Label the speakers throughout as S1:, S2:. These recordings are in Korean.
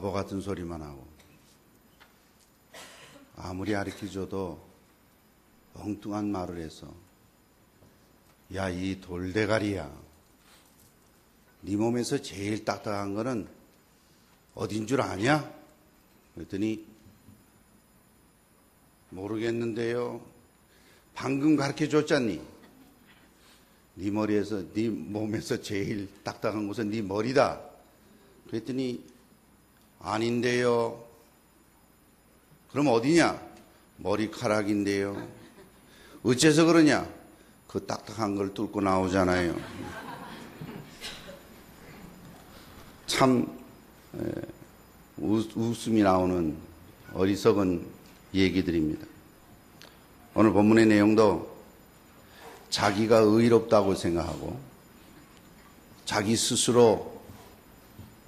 S1: 바보 같은 소리만 하고 아무리 가르쳐줘도 엉뚱한 말을 해서 야, 이 돌대가리야, 네 몸에서 제일 딱딱한 거는 어딘 줄 아냐? 그랬더니 모르겠는데요. 방금 가르쳐줬잖니. 네 머리에서, 네 몸에서 제일 딱딱한 곳은 네 머리다. 그랬더니 아닌데요. 그럼 어디냐? 머리카락인데요. 어째서 그러냐? 그 딱딱한 걸 뚫고 나오잖아요. 참 웃음이 나오는 어리석은 얘기들입니다. 오늘 본문의 내용도 자기가 의롭다고 생각하고 자기 스스로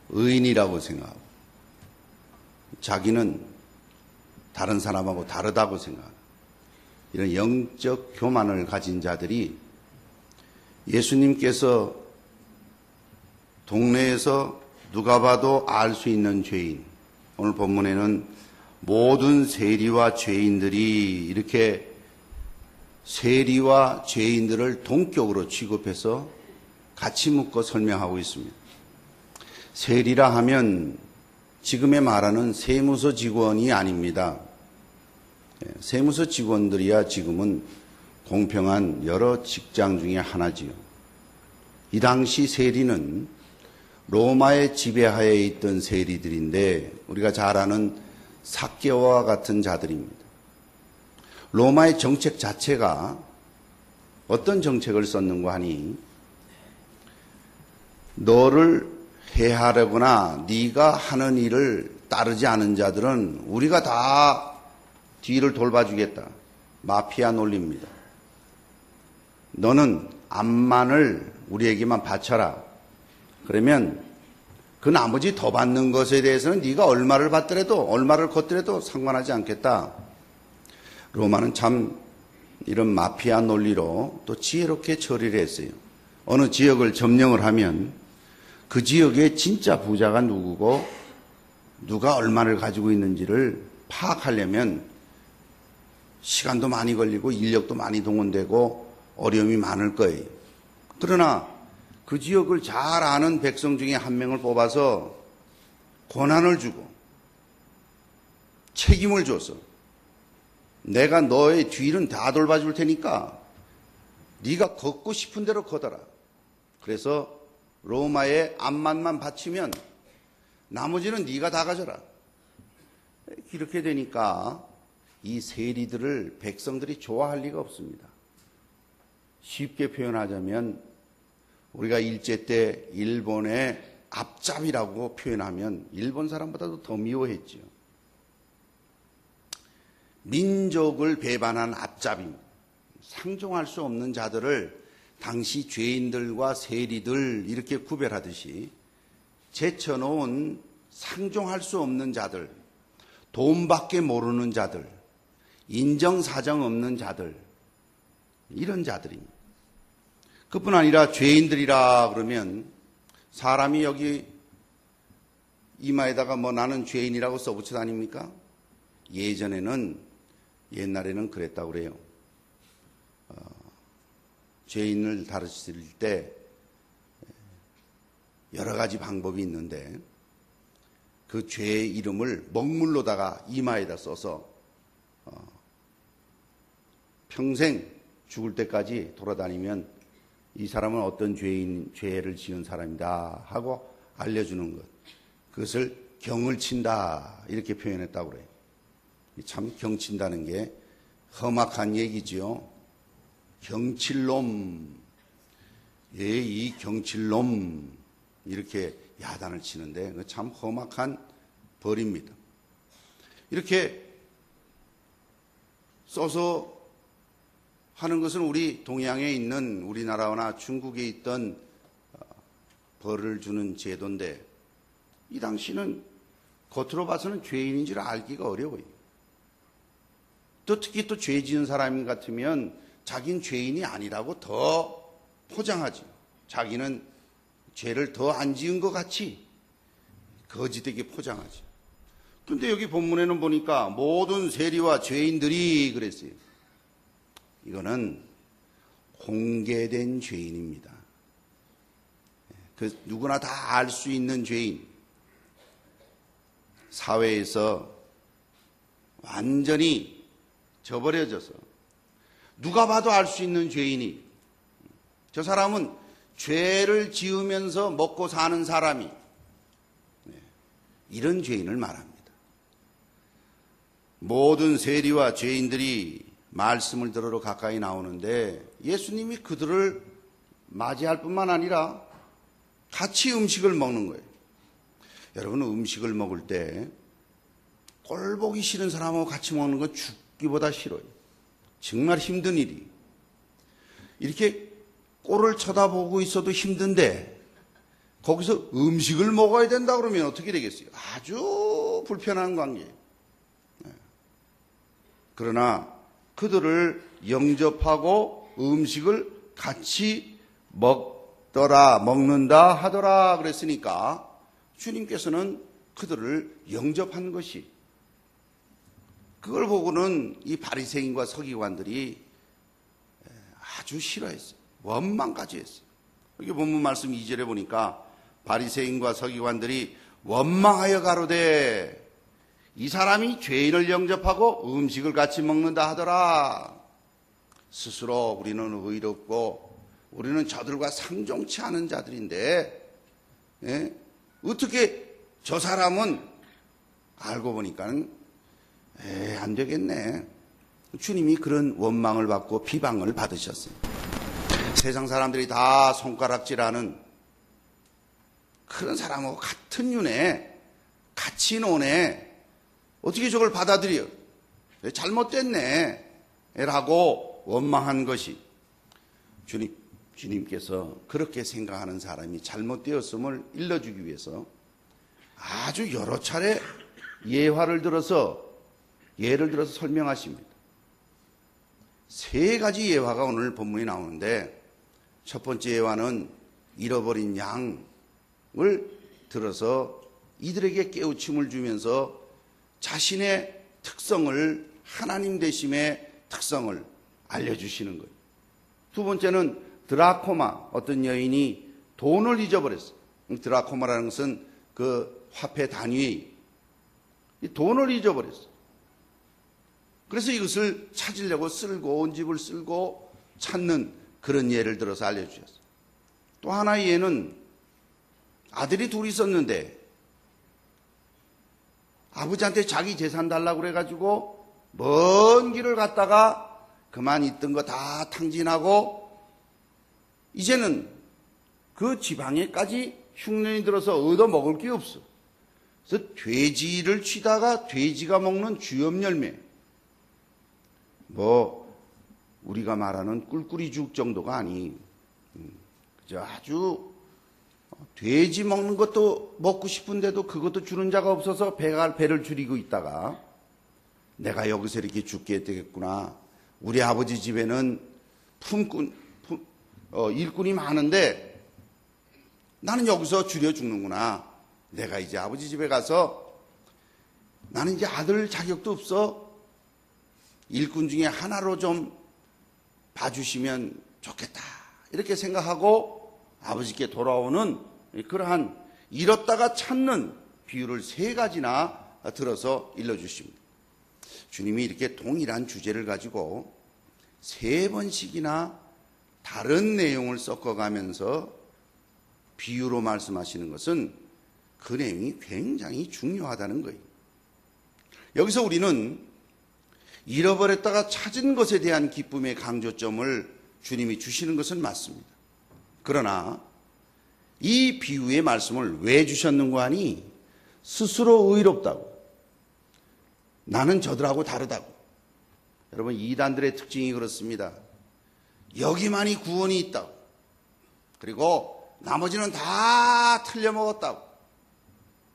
S1: 의인이라고 생각하고 자기는 다른 사람하고 다르다고 생각하는 이런 영적 교만을 가진 자들이 예수님께서 동네에서 누가 봐도 알 수 있는 죄인, 오늘 본문에는 모든 세리와 죄인들이 이렇게 세리와 죄인들을 동격으로 취급해서 같이 묶어 설명하고 있습니다. 세리라 하면 지금에 말하는 세무서 직원이 아닙니다. 세무서 직원들이야 지금은 공평한 여러 직장 중에 하나지요. 이 당시 세리는 로마의 지배하에 있던 세리들인데 우리가 잘 아는 삭개오와 같은 자들입니다. 로마의 정책 자체가 어떤 정책을 썼는가 하니 너를 해하려거나 네가 하는 일을 따르지 않은 자들은 우리가 다 뒤를 돌봐주겠다. 마피아 논리입니다. 너는 암만을 우리에게만 바쳐라. 그러면 그 나머지 더 받는 것에 대해서는 네가 얼마를 받더라도 얼마를 걷더라도 상관하지 않겠다. 로마는 참 이런 마피아 논리로 또 지혜롭게 처리를 했어요. 어느 지역을 점령을 하면 그 지역의 진짜 부자가 누구고 누가 얼마를 가지고 있는지를 파악하려면 시간도 많이 걸리고 인력도 많이 동원되고 어려움이 많을 거예요. 그러나 그 지역을 잘 아는 백성 중에 한 명을 뽑아서 권한을 주고 책임을 줘서 내가 너의 뒤는 다 돌봐줄 테니까 네가 걷고 싶은 대로 걷어라. 그래서 로마의 암만만 바치면 나머지는 네가 다 가져라. 이렇게 되니까 이 세리들을 백성들이 좋아할 리가 없습니다. 쉽게 표현하자면 우리가 일제 때 일본의 앞잡이라고 표현하면 일본 사람보다도 더 미워했지요. 민족을 배반한 앞잡이, 상종할 수 없는 자들을 당시 죄인들과 세리들 이렇게 구별하듯이 제쳐놓은 상종할 수 없는 자들, 돈밖에 모르는 자들, 인정사정 없는 자들, 이런 자들입니다. 그뿐 아니라 죄인들이라 그러면 사람이 여기 이마에다가 뭐 나는 죄인이라고 써붙여 다닙니까? 옛날에는 그랬다고 그래요. 죄인을 다루실 때 여러 가지 방법이 있는데 그 죄의 이름을 먹물로다가 이마에다 써서 평생 죽을 때까지 돌아다니면 이 사람은 어떤 죄를 지은 사람이다 하고 알려주는 것. 그것을 경을 친다 이렇게 표현했다고 그래요. 참 경친다는 게 험악한 얘기지요. 경칠놈, 이 경칠놈 이렇게 야단을 치는데 참 험악한 벌입니다. 이렇게 써서 하는 것은 우리 동양에 있는 우리나라나 중국에 있던 벌을 주는 제도인데 이 당시는 겉으로 봐서는 죄인인 줄 알기가 어려워요. 또 특히 또 죄 지은 사람 같으면 자기는 죄인이 아니라고 더 포장하지. 자기는 죄를 더 안 지은 것 같이 거짓되게 포장하지. 근데 여기 본문에는 보니까 모든 세리와 죄인들이 그랬어요. 이거는 공개된 죄인입니다. 그 누구나 다 알 수 있는 죄인. 사회에서 완전히 저버려져서 누가 봐도 알 수 있는 죄인이, 저 사람은 죄를 지으면서 먹고 사는 사람이, 이런 죄인을 말합니다. 모든 세리와 죄인들이 말씀을 들으러 가까이 나오는데 예수님이 그들을 맞이할 뿐만 아니라 같이 음식을 먹는 거예요. 여러분, 음식을 먹을 때 꼴 보기 싫은 사람하고 같이 먹는 건 죽기보다 싫어요. 정말 힘든 일이. 이렇게 꼴을 쳐다보고 있어도 힘든데 거기서 음식을 먹어야 된다 그러면 어떻게 되겠어요? 아주 불편한 관계. 그러나 그들을 영접하고 음식을 같이 먹는다 하더라 그랬으니까 주님께서는 그들을 영접한 것이, 그걸 보고는 이 바리새인과 서기관들이 아주 싫어했어요. 원망까지 했어요. 여기 본문 말씀 2절에 보니까 바리새인과 서기관들이 원망하여 가로되 이 사람이 죄인을 영접하고 음식을 같이 먹는다 하더라. 스스로 우리는 의롭고 우리는 저들과 상종치 않은 자들인데, 어떻게 저 사람은 알고 보니까는 안 되겠네. 주님이 그런 원망을 받고 비방을 받으셨어요. 세상 사람들이 다 손가락질하는 그런 사람하고 같은 윤회, 같이 노네. 어떻게 저걸 받아들여? 잘못됐네. 라고 원망한 것이, 주님께서 그렇게 생각하는 사람이 잘못되었음을 일러주기 위해서 아주 여러 차례 예를 들어서 설명하십니다. 세 가지 예화가 오늘 본문에 나오는데, 첫 번째 예화는 잃어버린 양을 들어서 이들에게 깨우침을 주면서 자신의 특성을, 하나님 되심의 특성을 알려주시는 거예요. 두 번째는 드라코마, 어떤 여인이 돈을 잊어버렸어요. 드라코마라는 것은 그 화폐 단위의 돈을 잊어버렸어요. 그래서 이것을 찾으려고 쓸고 온 집을 쓸고 찾는 그런 예를 들어서 알려주셨어요. 또 하나의 예는 아들이 둘이 있었는데 아버지한테 자기 재산 달라고 그래가지고 먼 길을 갔다가 그만 있던 거 다 탕진하고 이제는 그 지방에까지 흉년이 들어서 얻어 먹을 게 없어. 그래서 돼지를 치다가 돼지가 먹는 주염 열매, 우리가 말하는 꿀꿀이죽 정도가 아니, 그저 아주 돼지 먹는 것도 먹고 싶은데도 그것도 주는 자가 없어서 배를 줄이고 있다가 내가 여기서 이렇게 죽게 되겠구나. 우리 아버지 집에는 일꾼이 많은데 나는 여기서 줄여 죽는구나. 내가 이제 아버지 집에 가서 나는 이제 아들 자격도 없어. 일꾼 중에 하나로 좀 봐주시면 좋겠다. 이렇게 생각하고 아버지께 돌아오는 그러한 잃었다가 찾는 비유를 세 가지나 들어서 일러주십니다. 주님이 이렇게 동일한 주제를 가지고 세 번씩이나 다른 내용을 섞어가면서 비유로 말씀하시는 것은 그 내용이 굉장히 중요하다는 거예요. 여기서 우리는 잃어버렸다가 찾은 것에 대한 기쁨의 강조점을 주님이 주시는 것은 맞습니다. 그러나 이 비유의 말씀을 왜 주셨는가 하니 스스로 의롭다고, 나는 저들하고 다르다고. 여러분, 이단들의 특징이 그렇습니다. 여기만이 구원이 있다고, 그리고 나머지는 다 틀려먹었다고,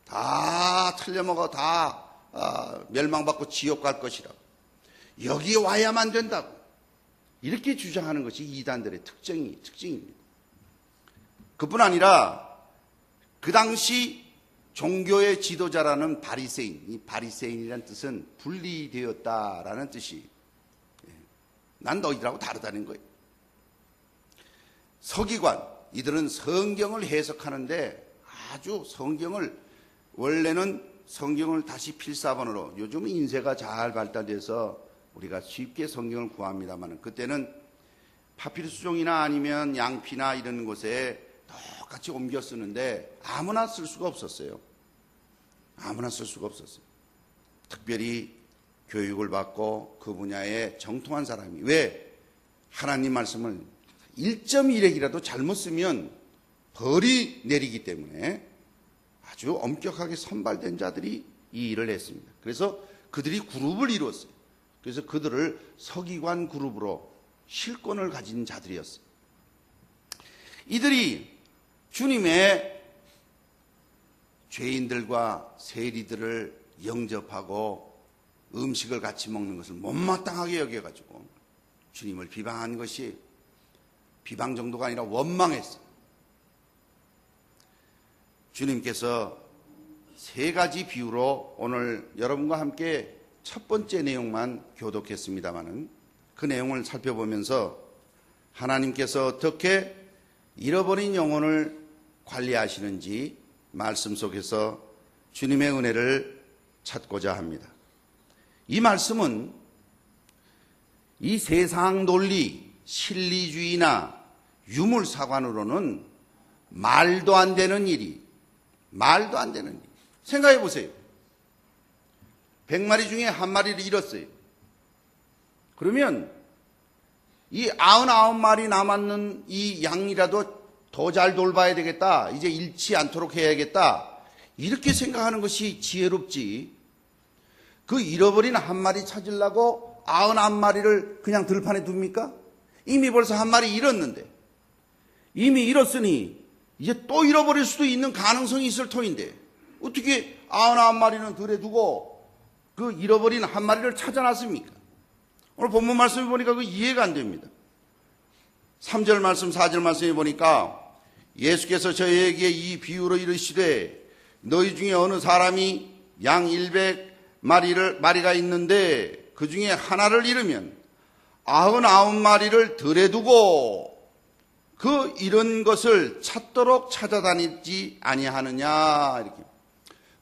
S1: 다 틀려먹어 다 멸망받고 지옥 갈 것이라고, 여기 와야만 된다고, 이렇게 주장하는 것이 이단들의 특징입니다. 그뿐 아니라 그 당시 종교의 지도자라는 바리새인, 이 바리새인이라는 뜻은 분리되었다라는 뜻이, 난 너희들하고 다르다는 거예요. 서기관, 이들은 성경을 해석하는데 아주 원래는 성경을 다시 필사본으로, 요즘은 인쇄가 잘 발달돼서 우리가 쉽게 성경을 구합니다만, 그때는 파피루스종이나 아니면 양피나 이런 곳에 똑같이 옮겨 쓰는데 아무나 쓸 수가 없었어요. 아무나 쓸 수가 없었어요. 특별히 교육을 받고 그 분야에 정통한 사람이, 왜? 하나님 말씀을 1.1핵이라도 잘못 쓰면 벌이 내리기 때문에 아주 엄격하게 선발된 자들이 이 일을 했습니다. 그래서 그들이 그룹을 이루었어요. 그래서 그들을 서기관 그룹으로 실권을 가진 자들이었어요. 이들이 주님의 죄인들과 세리들을 영접하고 음식을 같이 먹는 것을 못마땅하게 여겨가지고 주님을 비방한 것이, 비방 정도가 아니라 원망했어요. 주님께서 세 가지 비유로 오늘 여러분과 함께 첫 번째 내용만 교독했습니다마는, 그 내용을 살펴보면서 하나님께서 어떻게 잃어버린 영혼을 관리하시는지 말씀 속에서 주님의 은혜를 찾고자 합니다. 이 말씀은 이 세상 논리, 실리주의나 유물사관으로는 말도 안 되는 일이, 생각해 보세요. 100마리 중에 한 마리를 잃었어요. 그러면 이 99마리 남았는 이 양이라도 더 잘 돌봐야 되겠다, 이제 잃지 않도록 해야겠다, 이렇게 생각하는 것이 지혜롭지, 그 잃어버린 한 마리 찾으려고 99마리를 그냥 들판에 둡니까? 이미 벌써 한 마리 잃었는데, 이미 잃었으니 이제 또 잃어버릴 수도 있는 가능성이 있을 터인데 어떻게 99마리는 들에 두고 그 잃어버린 한 마리를 찾아놨습니까? 오늘 본문 말씀을 보니까 그 이해가 안 됩니다. 3절 말씀, 4절 말씀에 보니까 예수께서 저희에게 이 비유로 이르시되, 너희 중에 어느 사람이 양 100마리가 있는데 그 중에 하나를 잃으면 99마리를 들에 두고 그 잃은 것을 찾도록 찾아다니지 아니하느냐, 이렇게.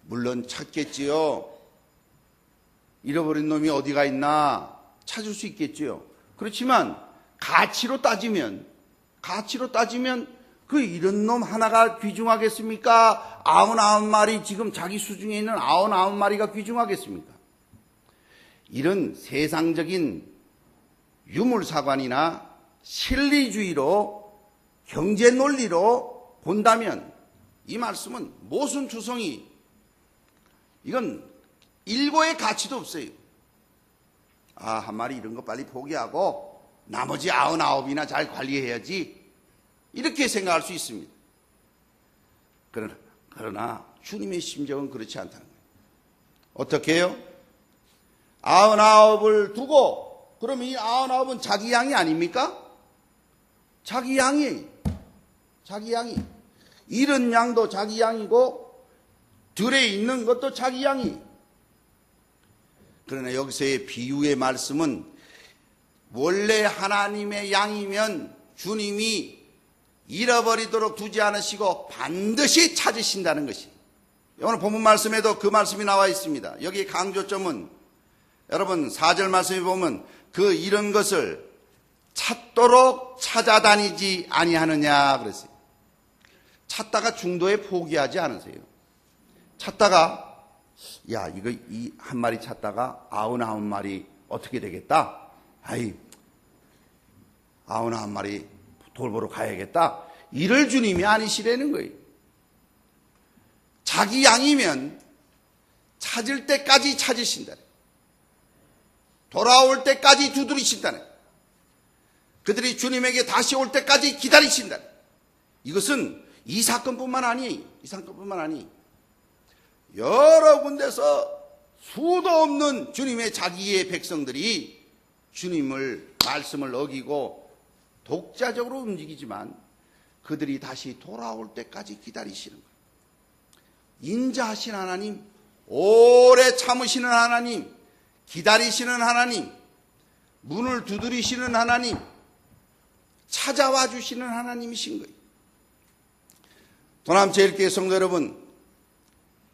S1: 물론 찾겠지요. 잃어버린 놈이 어디가 있나 찾을 수 있겠지요. 그렇지만 가치로 따지면 그 잃은 놈 하나가 귀중하겠습니까? 99마리, 지금 자기 수중에 있는 99마리가 귀중하겠습니까? 이런 세상적인 유물사관이나 실리주의로, 경제 논리로 본다면 이 말씀은 모순투성이, 이건 일고의 가치도 없어요. 한 마리 이런 거 빨리 포기하고 나머지 99이나 잘 관리해야지, 이렇게 생각할 수 있습니다. 그러나 주님의 심정은 그렇지 않다는 거예요. 어떻게 해요? 99을 두고, 그러면 이 99은 자기 양이 아닙니까? 자기 양이. 잃은 양도 자기 양이고 들에 있는 것도 자기 양이. 그러나 여기서의 비유의 말씀은 원래 하나님의 양이면 주님이 잃어버리도록 두지 않으시고 반드시 찾으신다는 것이, 오늘 본문 말씀에도 그 말씀이 나와 있습니다. 여기 강조점은 여러분 4절 말씀에 보면 그 잃은 것을 찾도록 찾아다니지 아니하느냐 그랬어요. 찾다가 중도에 포기하지 않으세요. 찾다가 이 한 마리 찾다가 99마리 어떻게 되겠다? 99마리 돌보러 가야겠다, 이럴 주님이 아니시라는 거예요. 자기 양이면 찾을 때까지 찾으신다, 돌아올 때까지 두드리신다는, 그들이 주님에게 다시 올 때까지 기다리신다. 이것은 이 사건뿐만 아니, 여러 군데서 수도 없는 주님의 자기의 백성들이 주님을 말씀을 어기고 독자적으로 움직이지만 그들이 다시 돌아올 때까지 기다리시는 거예요. 인자하신 하나님, 오래 참으시는 하나님, 기다리시는 하나님, 문을 두드리시는 하나님, 찾아와 주시는 하나님이신 거예요. 도남제일교회 성도 여러분,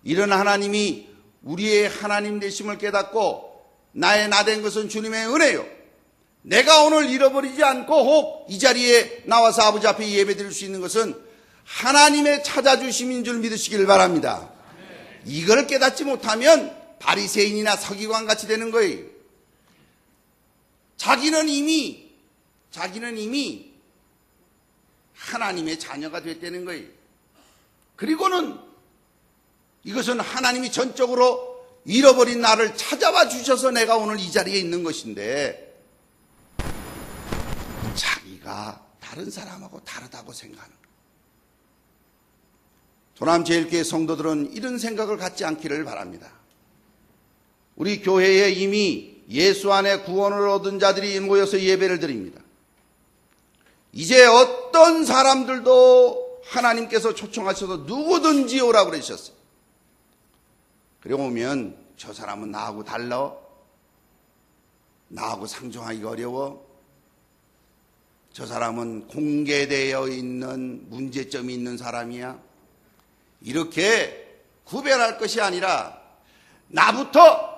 S1: 이런 하나님이 우리의 하나님 되심을 깨닫고 나의 나된 것은 주님의 은혜요. 내가 오늘 잃어버리지 않고 혹 이 자리에 나와서 아버지 앞에 예배드릴 수 있는 것은 하나님의 찾아주심인 줄 믿으시길 바랍니다. 이걸 깨닫지 못하면 바리새인이나 서기관 같이 되는 거예요. 자기는 이미 하나님의 자녀가 됐다는 거예요. 그리고는 이것은 하나님이 전적으로 잃어버린 나를 찾아와 주셔서 내가 오늘 이 자리에 있는 것인데 자기가 다른 사람하고 다르다고 생각하는 거예요. 도남제일교회 성도들은 이런 생각을 갖지 않기를 바랍니다. 우리 교회에 이미 예수 안에 구원을 얻은 자들이 모여서 예배를 드립니다. 이제 어떤 사람들도 하나님께서 초청하셔서 누구든지 오라고 그러셨어요. 그리고 오면 저 사람은 나하고 달라, 나하고 상종하기가 어려워, 저 사람은 공개되어 있는 문제점이 있는 사람이야, 이렇게 구별할 것이 아니라 나부터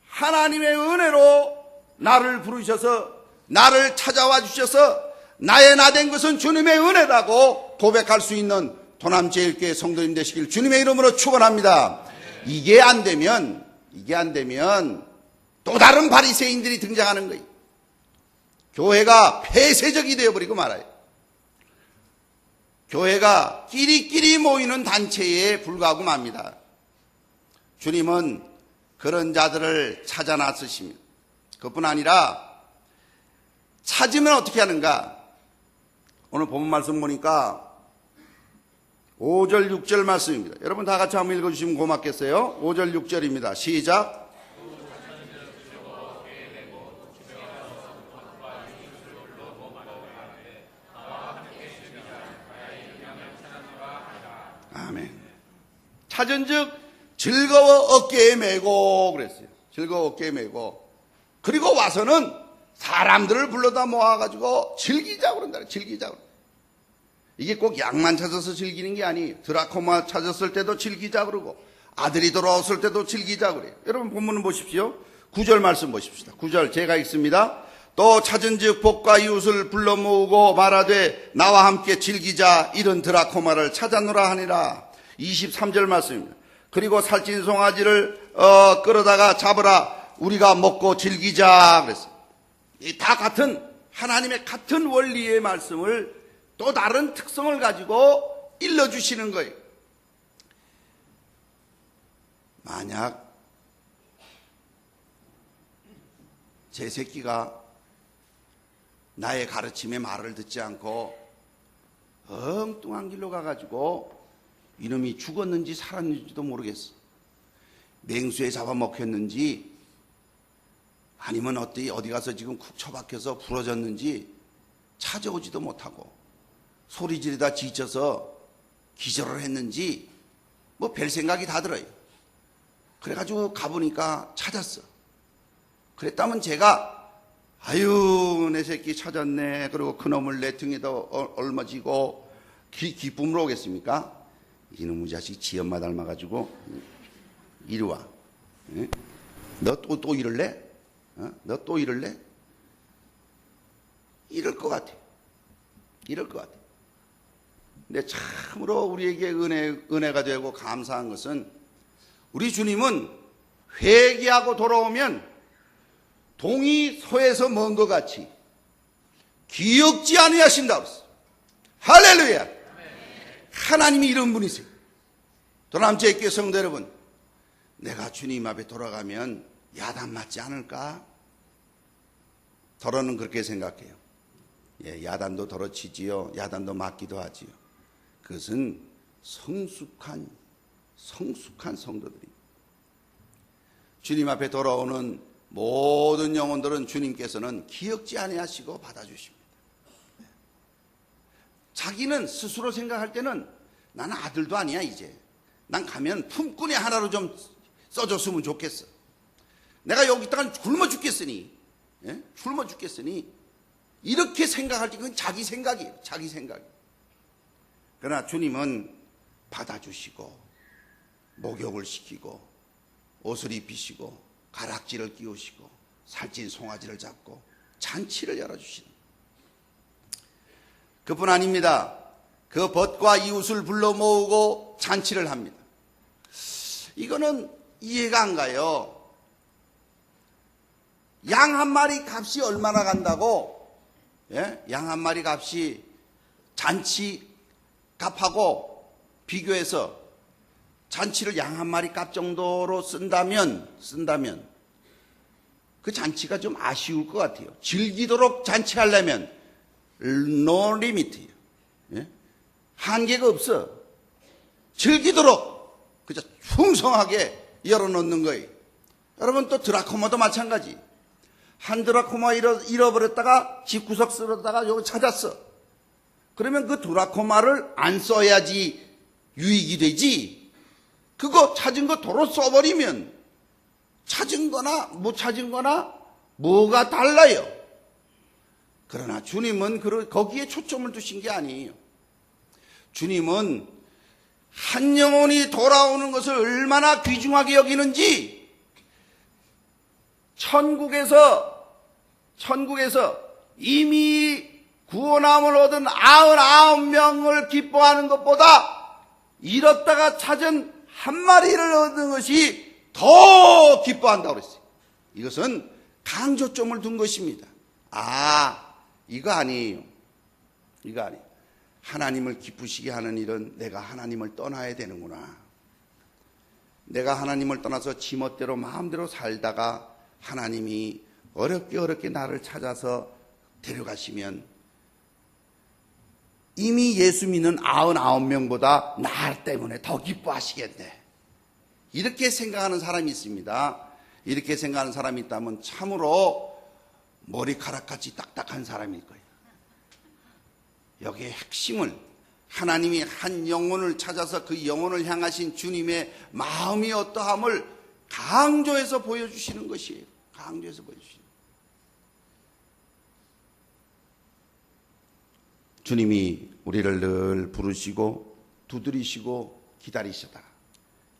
S1: 하나님의 은혜로 나를 부르셔서 나를 찾아와 주셔서 나의 나된 것은 주님의 은혜라고 고백할 수 있는 도남제일교회 성도님 되시길 주님의 이름으로 축원합니다. 이게 안 되면 또 다른 바리새인들이 등장하는 거예요. 교회가 폐쇄적이 되어버리고 말아요. 교회가 끼리끼리 모이는 단체에 불과하고 맙니다. 주님은 그런 자들을 찾아 나서십니다. 그뿐 아니라 찾으면 어떻게 하는가? 오늘 본문 말씀 보니까 5절 6절 말씀입니다. 여러분 다 같이 한번 읽어주시면 고맙겠어요. 5절 6절입니다. 시작. 아멘. 찾은즉 즐거워 어깨에 메고 그랬어요. 즐거워 어깨에 메고. 그리고 와서는 사람들을 불러다 모아가지고 즐기자고 그런다. 즐기자고. 이게 꼭 양만 찾아서 즐기는 게 아니에요. 드라코마 찾았을 때도 즐기자 그러고 아들이 돌아왔을 때도 즐기자 그래요. 여러분 본문을 보십시오. 9절 말씀 보십시다. 9절 제가 읽습니다. 또 찾은즉 복과 이웃을 불러 모으고 말하되 나와 함께 즐기자 이런 드라코마를 찾아노라 하니라. 23절 말씀입니다. 그리고 살찐 송아지를 끌어다가 잡으라 우리가 먹고 즐기자 그랬어요. 다 같은 하나님의 같은 원리의 말씀을 또 다른 특성을 가지고 일러주시는 거예요. 만약 제 새끼가 나의 가르침에 말을 듣지 않고 엉뚱한 길로 가가지고 이놈이 죽었는지 살았는지도 모르겠어. 맹수에 잡아먹혔는지 아니면 어디 가서 지금 쿡 처박혀서 부러졌는지 찾아오지도 못하고 소리 지르다 지쳐서 기절을 했는지 뭐 별 생각이 다 들어요. 그래가지고 가보니까 찾았어. 그랬다면 제가 아유 내 새끼 찾았네 그리고 그놈을 내 등에다 짊어지고 기쁨으로 오겠습니까? 이놈의 자식 지 엄마 닮아가지고 이리 와. 너 또 이럴래? 너 또 이럴래? 이럴 것 같아. 이럴 것 같아. 근데 참으로 우리에게 은혜가 되고 감사한 것은 우리 주님은 회개하고 돌아오면 동이 소에서 먼 것 같이 기억지 아니하신다 그랬어. 할렐루야. 하나님이 이런 분이세요. 도남제일교회 성도 여러분, 내가 주님 앞에 돌아가면 야단 맞지 않을까? 더러는 그렇게 생각해요. 예, 야단도 더러치지요. 야단도 맞기도 하지요. 그것은 성숙한 성도들입니다. 주님 앞에 돌아오는 모든 영혼들은 주님께서는 기억지 아니하시고 받아주십니다. 자기는 스스로 생각할 때는 나는 아들도 아니야 이제. 난 가면 품꾼이 하나로 좀 써줬으면 좋겠어. 내가 여기다가 굶어 죽겠으니, 예? 굶어 죽겠으니, 이렇게 생각할 때 그건 자기 생각이에요. 자기 생각. 그러나 주님은 받아주시고, 목욕을 시키고, 옷을 입히시고, 가락지를 끼우시고, 살찐 송아지를 잡고, 잔치를 열어주시는. 그뿐 아닙니다. 그 벗과 이웃을 불러 모으고 잔치를 합니다. 이거는 이해가 안 가요. 양 한 마리 값이 얼마나 간다고? 예? 양 한 마리 값이 잔치 값하고 비교해서 잔치를 양 한 마리 값 정도로 쓴다면 그 잔치가 좀 아쉬울 것 같아요. 즐기도록 잔치하려면 no limit예요. 예? 한계가 없어. 즐기도록 그저 풍성하게 열어놓는 거예요. 여러분 또 드라코마도 마찬가지. 한 드라코마 잃어버렸다가 집구석 쓸었다가 여기 찾았어. 그러면 그 드라코마를 안 써야지 유익이 되지. 그거 찾은 거 도로 써버리면 찾은 거나 못 찾은 거나 뭐가 달라요. 그러나 주님은 거기에 초점을 두신 게 아니에요. 주님은 한 영혼이 돌아오는 것을 얼마나 귀중하게 여기는지 천국에서 이미 구원함을 얻은 99명을 기뻐하는 것보다 잃었다가 찾은 한 마리를 얻는 것이 더 기뻐한다고 그랬어요. 이것은 강조점을 둔 것입니다. 이거 아니에요. 이거 아니에요. 하나님을 기쁘시게 하는 일은 내가 하나님을 떠나야 되는구나. 내가 하나님을 떠나서 지멋대로 마음대로 살다가 하나님이 어렵게 나를 찾아서 데려가시면 이미 예수 믿는 99명보다 나 때문에 더 기뻐하시겠네. 이렇게 생각하는 사람이 있습니다. 이렇게 생각하는 사람이 있다면 참으로 머리카락같이 딱딱한 사람일 거예요. 여기에 핵심을 하나님이 한 영혼을 찾아서 그 영혼을 향하신 주님의 마음이 어떠함을 강조해서 보여주시는 것이에요. 강조해서 보여주시는 거예요. 주님이 우리를 늘 부르시고 두드리시고 기다리시다.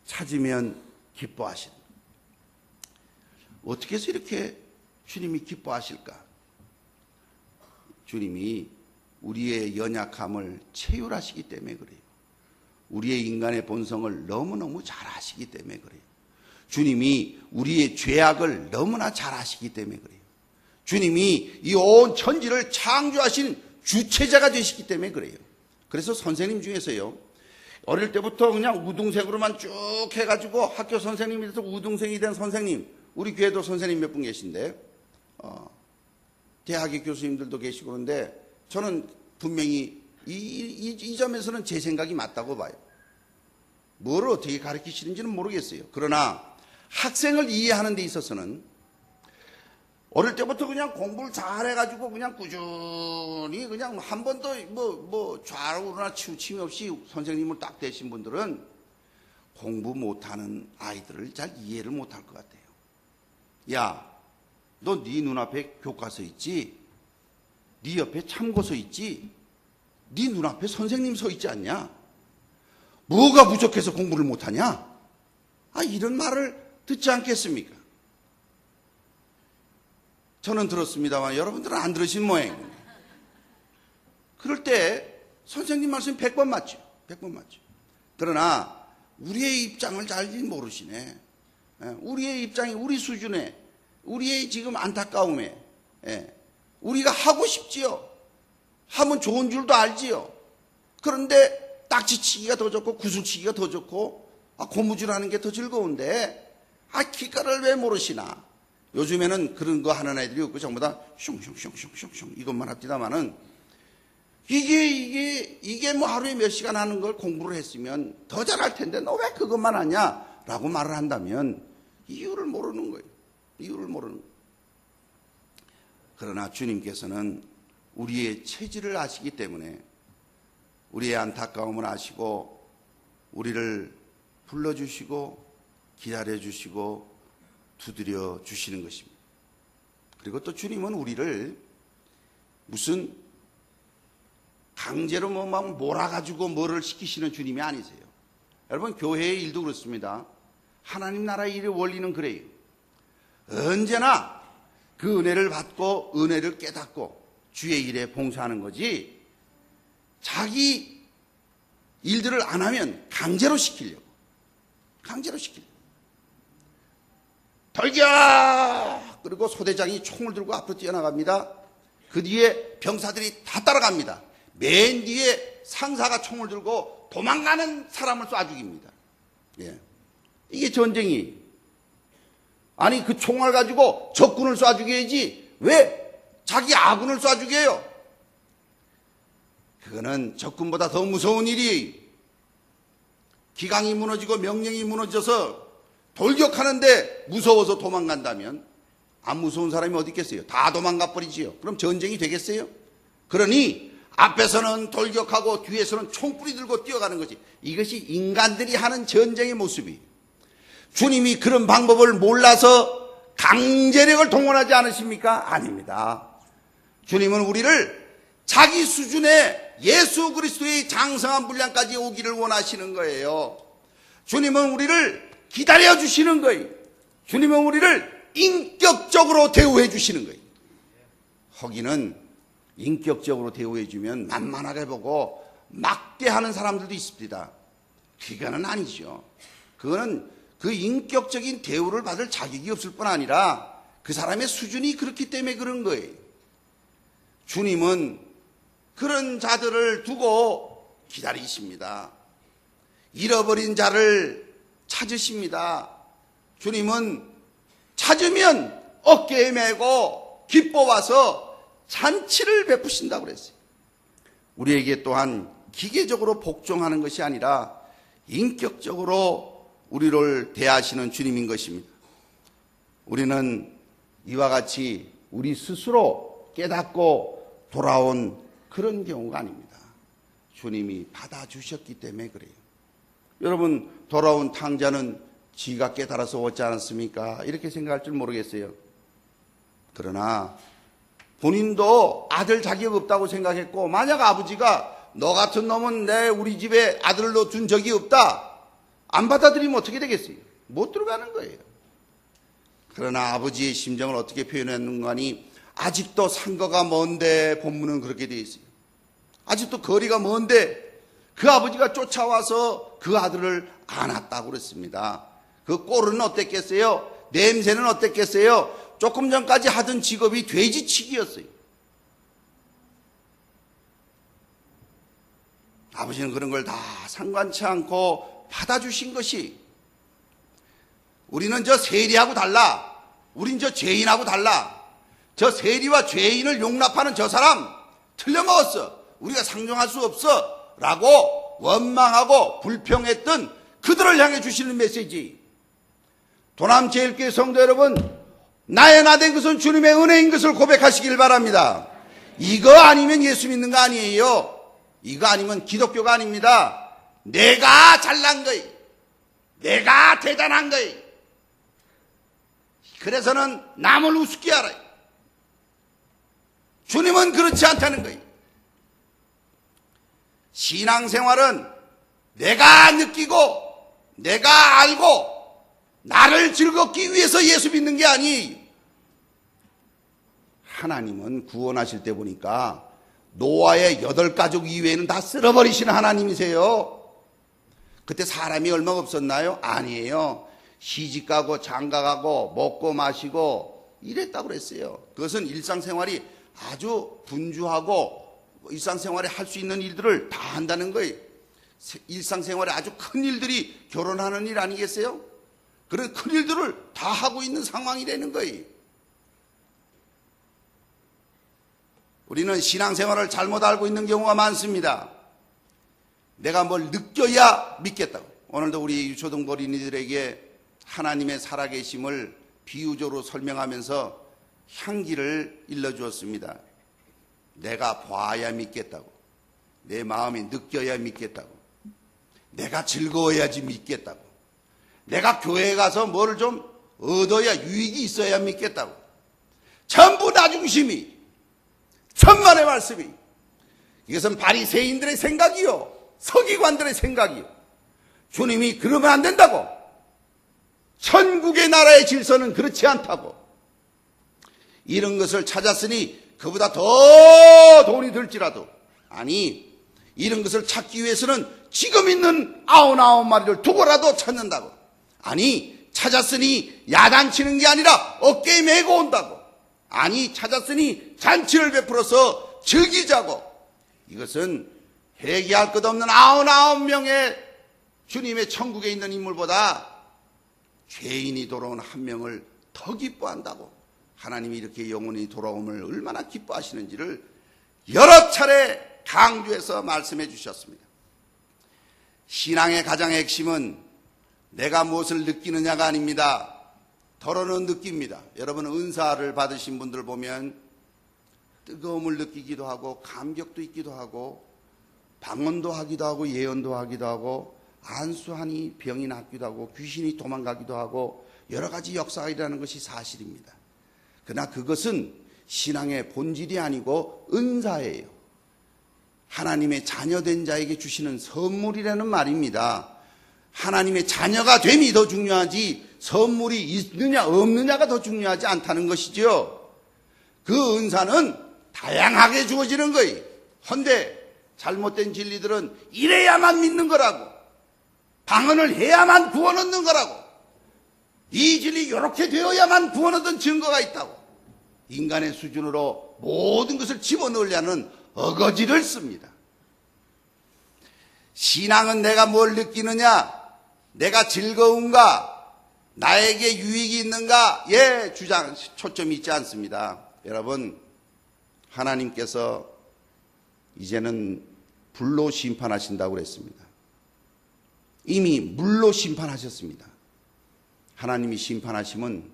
S1: 찾으면 기뻐하시는. 어떻게 해서 이렇게 주님이 기뻐하실까? 주님이 우리의 연약함을 체휼하시기 때문에 그래요. 우리의 인간의 본성을 너무너무 잘 아시기 때문에 그래요. 주님이 우리의 죄악을 너무나 잘 아시기 때문에 그래요. 주님이 이 온 천지를 창조하신 주체자가 되시기 때문에 그래요. 그래서 선생님 중에서요, 어릴 때부터 그냥 우등생으로만 쭉 해가지고 학교 선생님이 돼서 우등생이 된 선생님, 우리 교회도 선생님 몇 분 계신데, 대학의 교수님들도 계시고 그런데 저는 분명히 이 점에서는 제 생각이 맞다고 봐요. 뭘 어떻게 가르치시는지는 모르겠어요. 그러나 학생을 이해하는 데 있어서는 어릴 때부터 그냥 공부를 잘해가지고 그냥 꾸준히 그냥 한 번도 뭐 좌우나 치우침이 없이 선생님을 딱 되신 분들은 공부 못하는 아이들을 잘 이해를 못할 것 같아요. 야, 너 네 눈앞에 교과서 있지? 네 옆에 참고서 있지? 네 눈앞에 선생님 서 있지 않냐? 뭐가 부족해서 공부를 못하냐? 이런 말을 듣지 않겠습니까? 저는 들었습니다만 여러분들은 안 들으신 모양이에요. 그럴 때 선생님 말씀 100번 맞죠. 100번 맞죠. 그러나 우리의 입장을 잘 모르시네. 우리의 입장이 우리 수준에, 우리의 지금 안타까움에, 우리가 하고 싶지요. 하면 좋은 줄도 알지요. 그런데 딱지치기가 더 좋고 구슬치기가 더 좋고 고무줄하는 게 더 즐거운데 기가를 왜 모르시나. 요즘에는 그런 거 하는 애들이 없고 전부 다 슝슝슝슝슝 이것만 합디다마는 이게 뭐 하루에 몇 시간 하는 걸 공부를 했으면 더 잘할 텐데 너 왜 그것만 하냐? 라고 말을 한다면 이유를 모르는 거예요. 이유를 모르는 거예요. 그러나 주님께서는 우리의 체질을 아시기 때문에 우리의 안타까움을 아시고 우리를 불러주시고 기다려주시고 두드려 주시는 것입니다. 그리고 또 주님은 우리를 무슨 강제로 막 몰아가지고 뭐를 시키시는 주님이 아니세요. 여러분, 교회의 일도 그렇습니다. 하나님 나라의 일의 원리는 그래요. 언제나 그 은혜를 받고 은혜를 깨닫고 주의 일에 봉사하는 거지, 자기 일들을 안 하면 강제로 시키려고. 돌격! 그리고 소대장이 총을 들고 앞으로 뛰어나갑니다. 그 뒤에 병사들이 다 따라갑니다. 맨 뒤에 상사가 총을 들고 도망가는 사람을 쏴 죽입니다. 예. 이게 전쟁이. 아니, 그 총알 가지고 적군을 쏴 죽여야지 왜 자기 아군을 쏴 죽여요? 그거는 적군보다 더 무서운 일이에요. 기강이 무너지고 명령이 무너져서 돌격하는데 무서워서 도망간다면 안 무서운 사람이 어디 있겠어요? 다 도망가 버리지요. 그럼 전쟁이 되겠어요? 그러니 앞에서는 돌격하고 뒤에서는 총뿌리 들고 뛰어가는 거지. 이것이 인간들이 하는 전쟁의 모습이에요. 주님이 그런 방법을 몰라서 강제력을 동원하지 않으십니까? 아닙니다. 주님은 우리를 자기 수준의 예수 그리스도의 장성한 분량까지 오기를 원하시는 거예요. 주님은 우리를 기다려 주시는 거예요. 주님은 우리를 인격적으로 대우해 주시는 거예요. 허기는 인격적으로 대우해 주면 만만하게 보고 막대하는 사람들도 있습니다. 그거는 아니죠. 그거는 그 인격적인 대우를 받을 자격이 없을 뿐 아니라 그 사람의 수준이 그렇기 때문에 그런 거예요. 주님은 그런 자들을 두고 기다리십니다. 잃어버린 자를 찾으십니다. 주님은 찾으면 어깨에 메고 기뻐 와서 잔치를 베푸신다고 그랬어요. 우리에게 또한 기계적으로 복종하는 것이 아니라 인격적으로 우리를 대하시는 주님인 것입니다. 우리는 이와 같이 우리 스스로 깨닫고 돌아온 그런 경우가 아닙니다. 주님이 받아주셨기 때문에 그래요. 여러분, 돌아온 탕자는 지가 깨달아서 왔지 않았습니까? 이렇게 생각할 줄 모르겠어요. 그러나 본인도 아들 자격 없다고 생각했고, 만약 아버지가 너 같은 놈은 우리 집에 아들로 둔 적이 없다, 안 받아들이면 어떻게 되겠어요? 못 들어가는 거예요. 그러나 아버지의 심정을 어떻게 표현했는가 하니, 아직도 상거가 먼데 본문은 그렇게 되어 있어요. 아직도 거리가 먼데 그 아버지가 쫓아와서 그 아들을 안았다고 그랬습니다. 그 꼴은 어땠겠어요? 냄새는 어땠겠어요? 조금 전까지 하던 직업이 돼지치기였어요. 아버지는 그런 걸 다 상관치 않고 받아주신 것이, 우리는 저 세리하고 달라. 우린 저 죄인하고 달라. 저 세리와 죄인을 용납하는 저 사람 틀려먹었어. 우리가 상종할 수 없어. 라고 원망하고 불평했던 그들을 향해 주시는 메시지. 도남제일교회 성도 여러분, 나의 나된 것은 주님의 은혜인 것을 고백하시길 바랍니다. 이거 아니면 예수 믿는 거 아니에요. 이거 아니면 기독교가 아닙니다. 내가 잘난 거예요. 내가 대단한 거예요. 그래서는 남을 우습게 알아요. 주님은 그렇지 않다는 거예요. 신앙생활은 내가 느끼고 내가 알고 나를 즐겁기 위해서 예수 믿는 게 아니에요. 하나님은 구원하실 때 보니까 노아의 8가족 이외에는 다 쓸어버리시는 하나님이세요. 그때 사람이 얼마가 없었나요? 아니에요. 시집가고 장가가고 먹고 마시고 이랬다고 그랬어요. 그것은 일상생활이 아주 분주하고 일상생활에 할 수 있는 일들을 다 한다는 거예요. 일상생활에 아주 큰 일들이 결혼하는 일 아니겠어요? 그런 큰 일들을 다 하고 있는 상황이라는 거예요. 우리는 신앙생활을 잘못 알고 있는 경우가 많습니다. 내가 뭘 느껴야 믿겠다고. 오늘도 우리 유초등 어린이들에게 하나님의 살아계심을 비유적으로 설명하면서 향기를 일러주었습니다. 내가 봐야 믿겠다고. 내 마음이 느껴야 믿겠다고. 내가 즐거워야지 믿겠다고. 내가 교회에 가서 뭐를 좀 얻어야 유익이 있어야 믿겠다고. 전부 나 중심이, 천만의 말씀이. 이것은 바리새인들의 생각이요, 서기관들의 생각이요. 주님이 그러면 안 된다고. 천국의 나라의 질서는 그렇지 않다고. 이런 것을 찾았으니 그보다 더 돈이 들지라도, 아니 이런 것을 찾기 위해서는 지금 있는 99마리를 두고라도 찾는다고. 아니 찾았으니 야단치는 게 아니라 어깨에 메고 온다고. 아니 찾았으니 잔치를 베풀어서 즐기자고. 이것은 회개할 것 없는 99명의 주님의 천국에 있는 인물보다 죄인이 돌아온 한 명을 더 기뻐한다고. 하나님이 이렇게 영혼이 돌아옴을 얼마나 기뻐하시는지를 여러 차례 강조해서 말씀해 주셨습니다. 신앙의 가장 핵심은 내가 무엇을 느끼느냐가 아닙니다. 더러는 느낍니다. 여러분 은사를 받으신 분들 보면 뜨거움을 느끼기도 하고 감격도 있기도 하고 방언도 하기도 하고 예언도 하기도 하고 안수하니 병이 낫기도 하고 귀신이 도망가기도 하고 여러 가지 역사가 일어나는 것이 사실입니다. 그러나 그것은 신앙의 본질이 아니고 은사예요. 하나님의 자녀된 자에게 주시는 선물이라는 말입니다. 하나님의 자녀가 됨이 더 중요하지 선물이 있느냐 없느냐가 더 중요하지 않다는 것이죠. 그 은사는 다양하게 주어지는 거예요. 헌데 잘못된 진리들은 이래야만 믿는 거라고, 방언을 해야만 구원 얻는 거라고, 이 진리 이렇게 되어야만 구원 얻은 증거가 있다고 인간의 수준으로 모든 것을 집어넣으려는 어거지를 씁니다. 신앙은 내가 뭘 느끼느냐, 내가 즐거운가, 나에게 유익이 있는가에 초점이 있지 않습니다. 여러분, 하나님께서 이제는 불로 심판하신다고 그랬습니다. 이미 물로 심판하셨습니다. 하나님이 심판하시면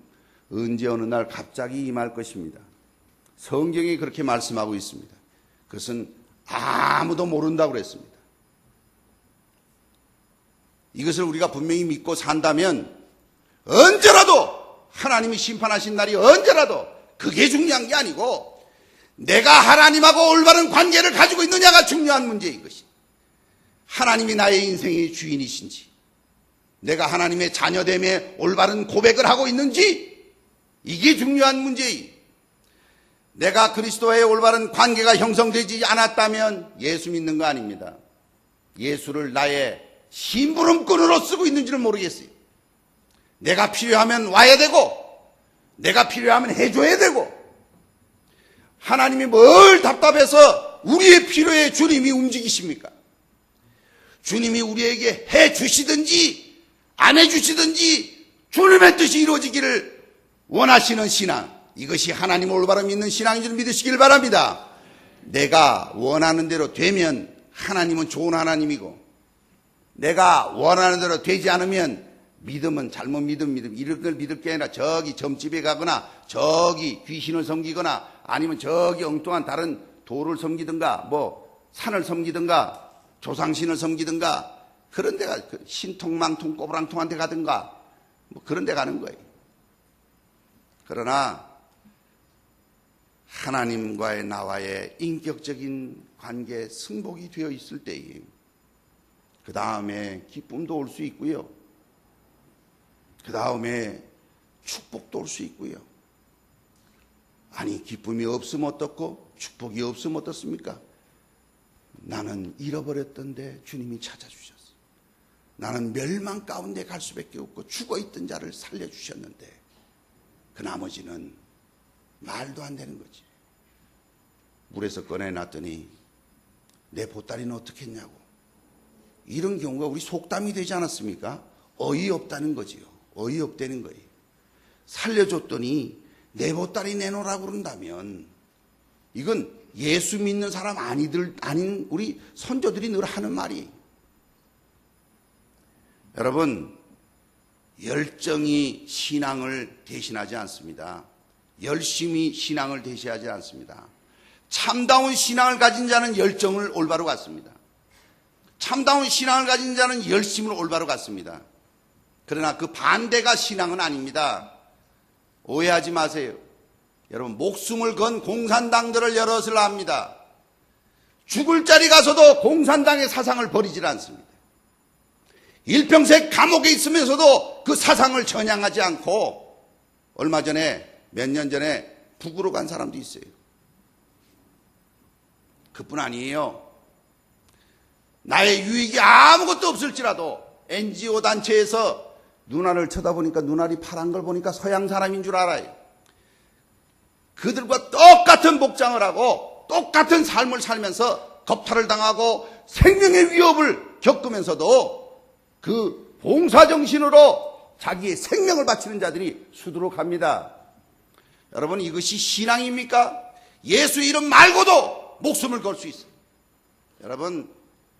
S1: 언제 어느 날 갑자기 임할 것입니다. 성경이 그렇게 말씀하고 있습니다. 그것은 아무도 모른다고 그랬습니다. 이것을 우리가 분명히 믿고 산다면 언제라도 하나님이 심판하신 날이 언제라도 그게 중요한 게 아니고 내가 하나님하고 올바른 관계를 가지고 있느냐가 중요한 문제인 것이. 하나님이 나의 인생의 주인이신지, 내가 하나님의 자녀됨에 올바른 고백을 하고 있는지, 이게 중요한 문제예요. 내가 그리스도와의 올바른 관계가 형성되지 않았다면 예수 믿는 거 아닙니다. 예수를 나의 심부름꾼으로 쓰고 있는지는 모르겠어요. 내가 필요하면 와야 되고 내가 필요하면 해줘야 되고, 하나님이 뭘 답답해서 우리의 필요에 주님이 움직이십니까? 주님이 우리에게 해주시든지 안 해주시든지 주님의 뜻이 이루어지기를 원하시는 신앙, 이것이 하나님을 올바로 믿는 신앙인 줄 믿으시길 바랍니다. 내가 원하는 대로 되면 하나님은 좋은 하나님이고, 내가 원하는 대로 되지 않으면 믿음은 잘못 믿음, 이런 걸 믿을 게 아니라 저기 점집에 가거나 저기 귀신을 섬기거나 아니면 저기 엉뚱한 다른 돌을 섬기든가 뭐 산을 섬기든가 조상신을 섬기든가 그런 데가 신통망통 꼬부랑통한 데 가든가 뭐 그런 데 가는 거예요. 그러나 하나님과의 나와의 인격적인 관계 승복이 되어 있을 때에 그 다음에 기쁨도 올 수 있고요. 그 다음에 축복도 올 수 있고요. 아니 기쁨이 없으면 어떻고 축복이 없으면 어떻습니까? 나는 잃어버렸던데 주님이 찾아주셨어. 나는 멸망 가운데 갈 수밖에 없고 죽어있던 자를 살려주셨는데 그 나머지는 말도 안 되는 거지. 물에서 꺼내놨더니 내 보따리는 어떻게 했냐고. 이런 경우가 우리 속담이 되지 않았습니까? 어이없다는 거지요. 어이없다는 거예요. 살려줬더니 내 보따리 내놓으라고 그런다면 이건 예수 믿는 사람 아닌 우리 선조들이 늘 하는 말이에요. 여러분, 열정이 신앙을 대신하지 않습니다. 열심히 신앙을 대신하지 않습니다. 참다운 신앙을 가진 자는 열정을 올바로 갖습니다. 참다운 신앙을 가진 자는 열심을 올바로 갖습니다. 그러나 그 반대가 신앙은 아닙니다. 오해하지 마세요. 여러분, 목숨을 건 공산당들을 여럿을 압니다. 죽을 자리 가서도 공산당의 사상을 버리질 않습니다. 일평생 감옥에 있으면서도 그 사상을 전향하지 않고 얼마 전에, 몇 년 전에 북으로 간 사람도 있어요. 그뿐 아니에요. 나의 유익이 아무것도 없을지라도 NGO 단체에서 누나를 쳐다보니까 눈알이 파란 걸 보니까 서양 사람인 줄 알아요. 그들과 똑같은 복장을 하고 똑같은 삶을 살면서 겁탈을 당하고 생명의 위협을 겪으면서도 그 봉사정신으로 자기의 생명을 바치는 자들이 수두룩합니다. 여러분, 이것이 신앙입니까? 예수 이름 말고도 목숨을 걸 수 있어요. 여러분,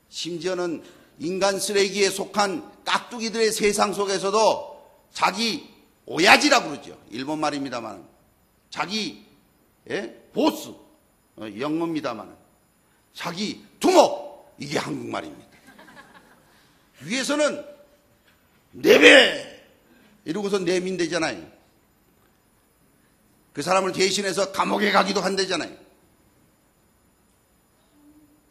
S1: 심지어는 인간 쓰레기에 속한 깍두기들의 세상 속에서도 자기 오야지라고 그러죠. 일본 말입니다만 자기 보스, 영어입니다만 자기 두목, 이게 한국말입니다. 위에서는 내배 이러고서 내민대잖아요. 그 사람을 대신해서 감옥에 가기도 한대잖아요.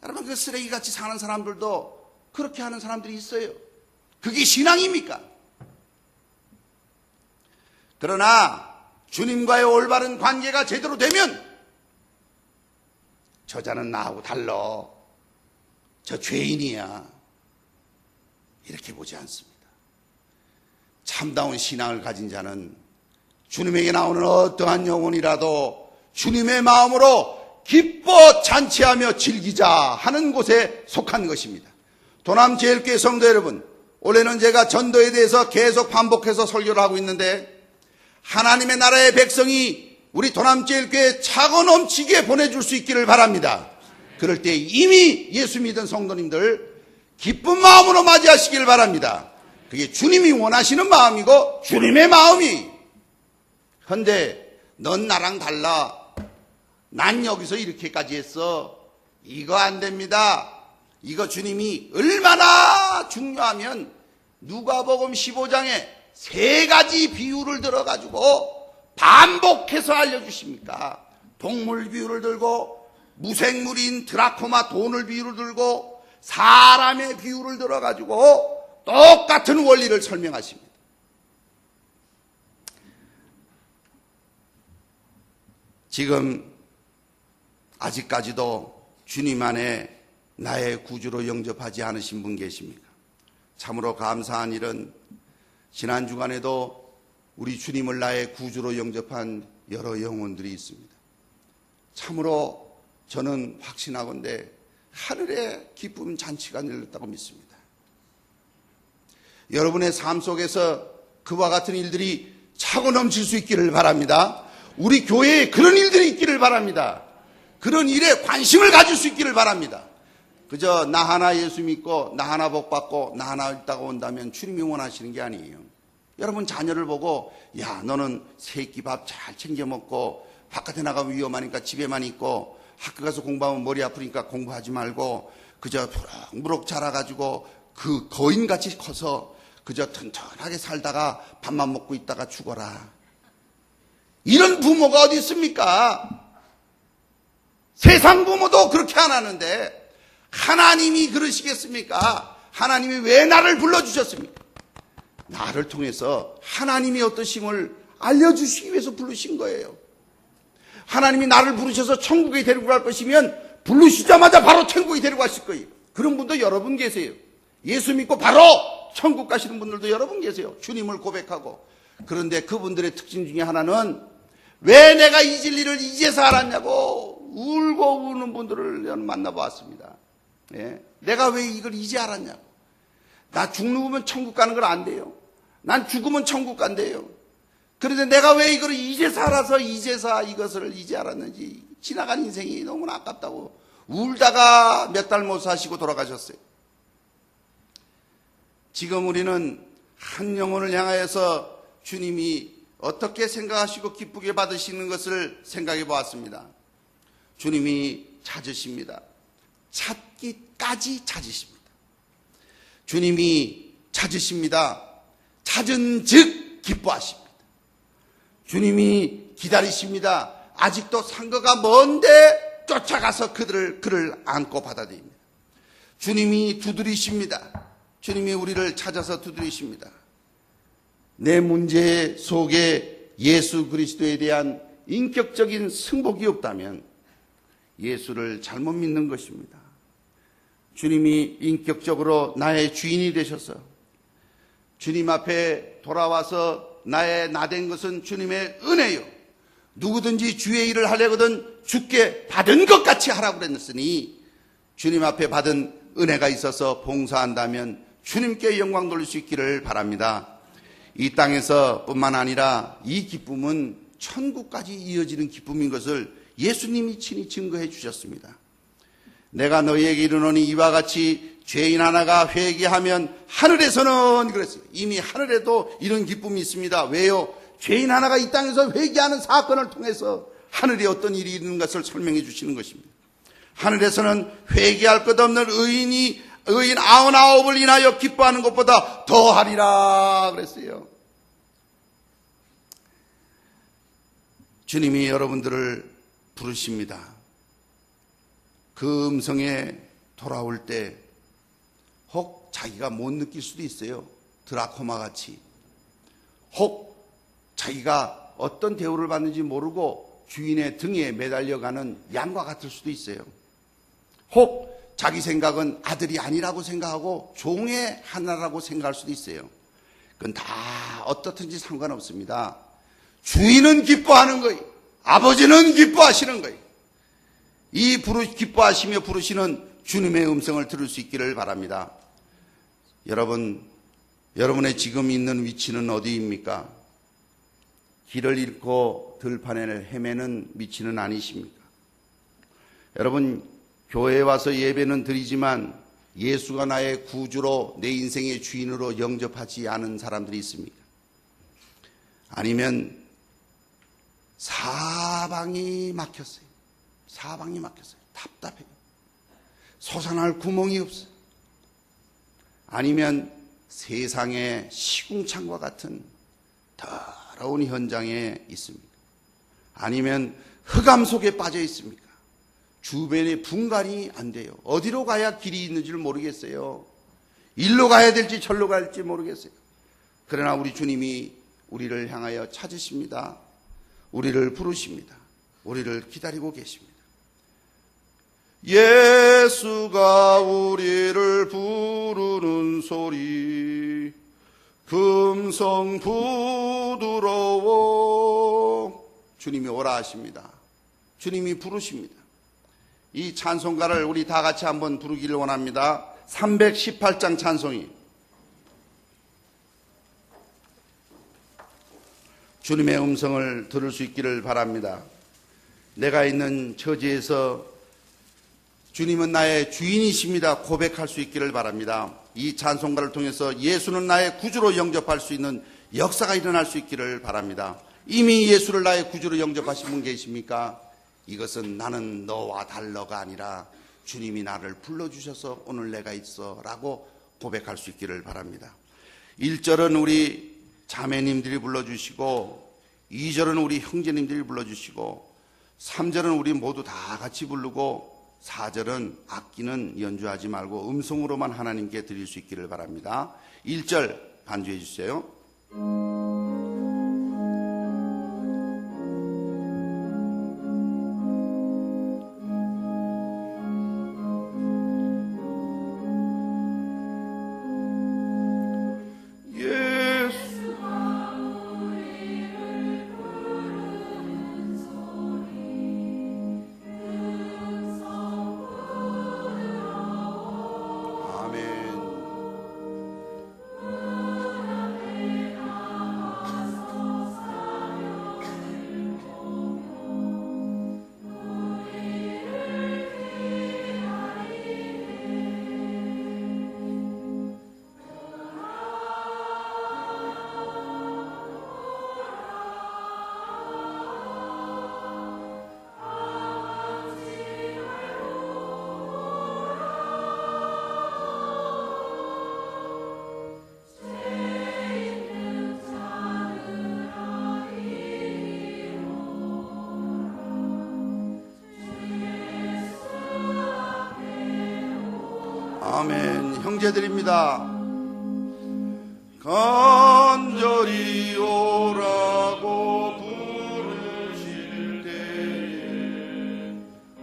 S1: 여러분, 그 쓰레기같이 사는 사람들도 그렇게 하는 사람들이 있어요. 그게 신앙입니까? 그러나 주님과의 올바른 관계가 제대로 되면 저자는 나하고 달라, 저 죄인이야, 이렇게 보지 않습니다. 참다운 신앙을 가진 자는 주님에게 나오는 어떠한 영혼이라도 주님의 마음으로 기뻐 잔치하며 즐기자 하는 곳에 속한 것입니다. 도남제일교회 성도 여러분, 올해는 제가 전도에 대해서 계속 반복해서 설교를 하고 있는데, 하나님의 나라의 백성이 우리 도남제일교회에 차고 넘치게 보내줄 수 있기를 바랍니다. 그럴 때 이미 예수 믿은 성도님들 기쁜 마음으로 맞이하시길 바랍니다. 그게 주님이 원하시는 마음이고 주님의 마음이. 그런데 넌 나랑 달라, 난 여기서 이렇게까지 했어, 이거 안 됩니다. 이거 주님이 얼마나 중요하면 누가복음 15장에 3가지 비유를 들어가지고 반복해서 알려주십니까? 동물 비유를 들고, 무생물인 드라코마 돈을 비유를 들고, 사람의 비유를 들어가지고 똑같은 원리를 설명하십니다. 지금 아직까지도 주님 안에 나의 구주로 영접하지 않으신 분 계십니까? 참으로 감사한 일은 지난 주간에도 우리 주님을 나의 구주로 영접한 여러 영혼들이 있습니다. 참으로 저는 확신하건대 하늘의 기쁨 잔치가 열렸다고 믿습니다. 여러분의 삶 속에서 그와 같은 일들이 차고 넘칠 수 있기를 바랍니다. 우리 교회에 그런 일들이 있기를 바랍니다. 그런 일에 관심을 가질 수 있기를 바랍니다. 그저 나 하나 예수 믿고 나 하나 복 받고 나 하나 있다고 온다면 주님이 원하시는 게 아니에요. 여러분 자녀를 보고, 야, 너는 새끼 밥 잘 챙겨 먹고 바깥에 나가면 위험하니까 집에만 있고, 학교 가서 공부하면 머리 아프니까 공부하지 말고 그저 무럭무럭 자라가지고 그 거인같이 커서 그저 튼튼하게 살다가 밥만 먹고 있다가 죽어라. 이런 부모가 어디 있습니까? 세상 부모도 그렇게 안 하는데 하나님이 그러시겠습니까? 하나님이 왜 나를 불러주셨습니까? 나를 통해서 하나님이 어떠심을 알려주시기 위해서 부르신 거예요. 하나님이 나를 부르셔서 천국에 데리고 갈 것이면 부르시자마자 바로 천국에 데리고 가실 거예요. 그런 분도 여러분 계세요. 예수 믿고 바로 천국 가시는 분들도 여러분 계세요. 주님을 고백하고. 그런데 그분들의 특징 중에 하나는 왜 내가 이 진리를 이제서 알았냐고 울고 우는 분들을 저는 만나보았습니다. 예? 내가 왜 이걸 이제 알았냐고. 나 죽으면 천국 가는 건 안 돼요. 난 죽으면 천국 간대요. 그런데 내가 왜 이걸 이제서 알아서 이제서 이것을 이제 알았는지, 지나간 인생이 너무나 아깝다고 울다가 몇 달 못 사시고 돌아가셨어요. 지금 우리는 한 영혼을 향하여서 주님이 어떻게 생각하시고 기쁘게 받으시는 것을 생각해 보았습니다. 주님이 찾으십니다. 찾기까지 찾으십니다. 주님이 찾으십니다. 찾은 즉 기뻐하십니다. 주님이 기다리십니다. 아직도 상거가 먼데 쫓아가서 그를 안고 받아들입니다. 주님이 두드리십니다. 주님이 우리를 찾아서 두드리십니다. 내 문제 속에 예수 그리스도에 대한 인격적인 승복이 없다면 예수를 잘못 믿는 것입니다. 주님이 인격적으로 나의 주인이 되셔서 주님 앞에 돌아와서 나의 나된 것은 주님의 은혜요. 누구든지 주의 일을 하려거든 주께 받은 것 같이 하라고 그랬으니 주님 앞에 받은 은혜가 있어서 봉사한다면 주님께 영광 돌릴 수 있기를 바랍니다. 이 땅에서 뿐만 아니라 이 기쁨은 천국까지 이어지는 기쁨인 것을 예수님이 친히 증거해 주셨습니다. 내가 너희에게 이르노니 이와 같이 죄인 하나가 회개하면 하늘에서는 그랬어요. 이미 하늘에도 이런 기쁨이 있습니다. 왜요? 죄인 하나가 이 땅에서 회개하는 사건을 통해서 하늘에 어떤 일이 있는 것을 설명해 주시는 것입니다. 하늘에서는 회개할 것 없는 의인 99을 인하여 기뻐하는 것보다 더하리라 그랬어요. 주님이 여러분들을 부르십니다. 그 음성에 돌아올 때 혹 자기가 못 느낄 수도 있어요. 드라코마 같이. 혹 자기가 어떤 대우를 받는지 모르고 주인의 등에 매달려가는 양과 같을 수도 있어요. 혹 자기 생각은 아들이 아니라고 생각하고 종의 하나라고 생각할 수도 있어요. 그건 다 어떻든지 상관없습니다. 주인은 기뻐하는 거예요. 아버지는 기뻐하시는 거예요. 이 기뻐하시며 부르시는 주님의 음성을 들을 수 있기를 바랍니다. 여러분의 지금 있는 위치는 어디입니까? 길을 잃고 들판을 헤매는 위치는 아니십니까? 여러분, 교회에 와서 예배는 드리지만 예수가 나의 구주로 내 인생의 주인으로 영접하지 않은 사람들이 있습니까? 아니면 사방이 막혔어요. 답답해요. 솟아날 구멍이 없어요. 아니면 세상의 시궁창과 같은 더러운 현장에 있습니까? 아니면 흑암 속에 빠져 있습니까? 주변에 분간이 안 돼요. 어디로 가야 길이 있는지를 모르겠어요. 일로 가야 될지 절로 가야 될지 모르겠어요. 그러나 우리 주님이 우리를 향하여 찾으십니다. 우리를 부르십니다. 우리를 기다리고 계십니다. 예수가 우리를 부르는 소리 금성 부드러워. 주님이 오라 하십니다. 주님이 부르십니다. 이 찬송가를 우리 다 같이 한번 부르기를 원합니다. 318장 찬송이 주님의 음성을 들을 수 있기를 바랍니다. 내가 있는 처지에서 주님은 나의 주인이십니다 고백할 수 있기를 바랍니다. 이 찬송가를 통해서 예수는 나의 구주로 영접할 수 있는 역사가 일어날 수 있기를 바랍니다. 이미 예수를 나의 구주로 영접하신 분 계십니까? 이것은 나는 너와 달러가 아니라 주님이 나를 불러주셔서 오늘 내가 있어 라고 고백할 수 있기를 바랍니다. 1절은 우리 자매님들이 불러주시고 2절은 우리 형제님들이 불러주시고 3절은 우리 모두 다 같이 부르고 4절은 악기는 연주하지 말고 음성으로만 하나님께 드릴 수 있기를 바랍니다. 1절 반주해 주세요. 형제들입니다. 간절히 오라고 부르실 때에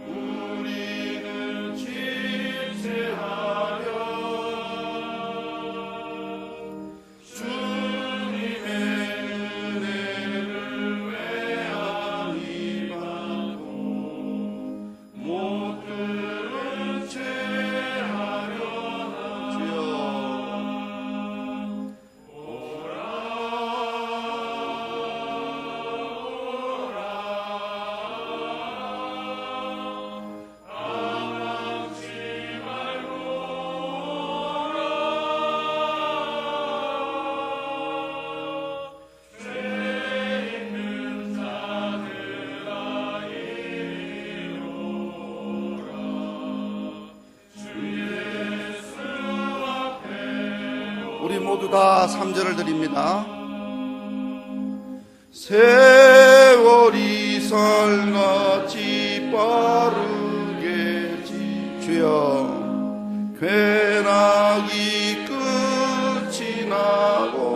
S1: 우리는 집세하려 주님의 은혜를 외아리 받고 못 들은 채 하려나. 주여 우리 모두 다 3절을 드립니다. 세월이 살같이 빠르게 주여 괴락이 끝이 나고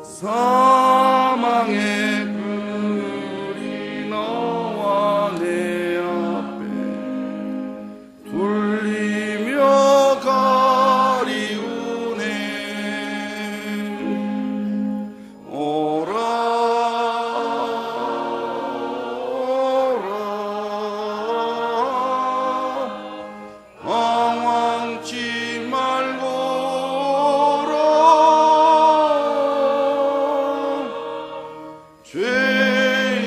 S1: 사망의 그늘이 너와 내 앞에 둘리며 가리우네. 오라 오라 방황치 말고 오라. 죄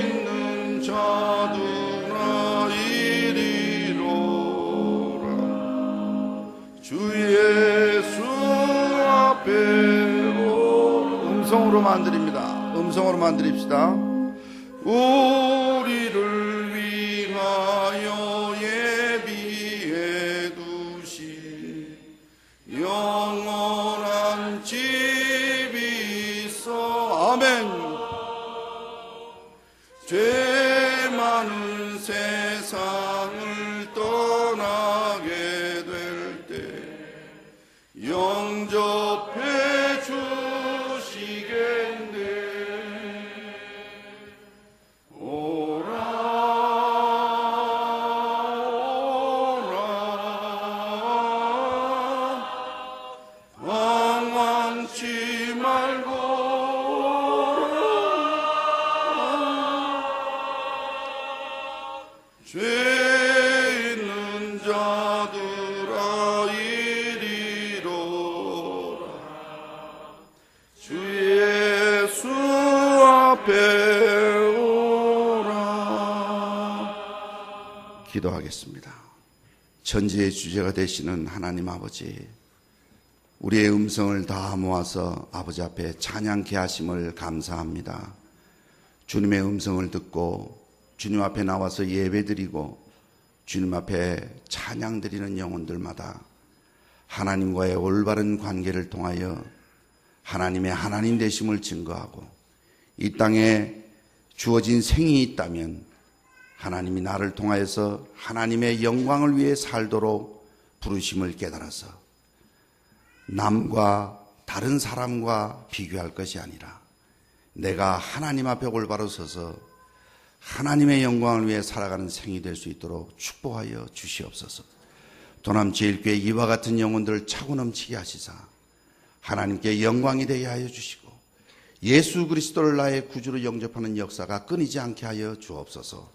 S1: 있는 자들아 이리로라. 주 예수 앞에 음성으로만 드립니다. 음성으로만 드립시다. 우리를 위하여 예비해 두신 영원한 집이 있어. 아멘. 죄 많은 세상을 떠나게 될 때 영접해 주시겠네. 오라 오라 방황치 말고 오라. 죄 있는 자들아 이리로라. 주 예수 앞에 오라. 기도하겠습니다. 천지의 주제가 되시는 하나님 아버지, 우리의 음성을 다 모아서 아버지 앞에 찬양케 하심을 감사합니다. 주님의 음성을 듣고 주님 앞에 나와서 예배드리고 주님 앞에 찬양드리는 영혼들마다 하나님과의 올바른 관계를 통하여 하나님의 하나님 되심을 증거하고 이 땅에 주어진 생이 있다면 하나님이 나를 통하여서 하나님의 영광을 위해 살도록 부르심을 깨달아서 남과 다른 사람과 비교할 것이 아니라 내가 하나님 앞에 올바로 서서 하나님의 영광을 위해 살아가는 생이 될 수 있도록 축복하여 주시옵소서. 도남제일교회 이와 같은 영혼들을 차고 넘치게 하시사 하나님께 영광이 되게 하여 주시고 예수 그리스도를 나의 구주로 영접하는 역사가 끊이지 않게 하여 주옵소서.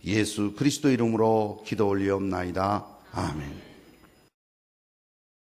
S1: 예수 그리스도 이름으로 기도 올리옵나이다. 아멘.